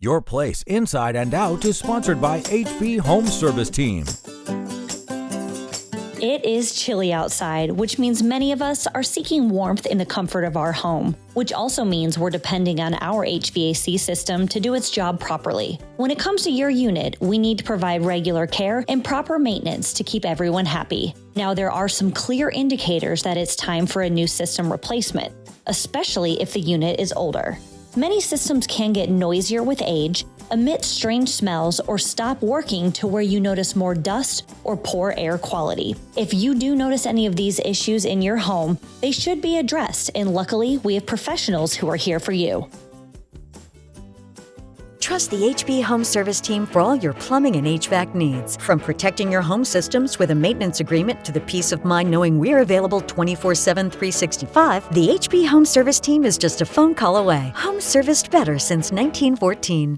Your Place Inside and Out is sponsored by HP Home Service Team. It is chilly outside, which means many of us are seeking warmth in the comfort of our home, which also means we're depending on our HVAC system to do its job properly. When it comes to your unit, we need to provide regular care and proper maintenance to keep everyone happy. Now, there are some clear indicators that it's time for a new system replacement, especially if the unit is older. Many systems can get noisier with age, emit strange smells, or stop working to where you notice more dust or poor air quality. If you do notice any of these issues in your home, they should be addressed, and luckily, we have professionals who are here for you. Trust the HP Home Service Team for all your plumbing and HVAC needs. From protecting your home systems with a maintenance agreement to the peace of mind knowing we're available 24/7, 365, the HP Home Service Team is just a phone call away. Home serviced better since 1914.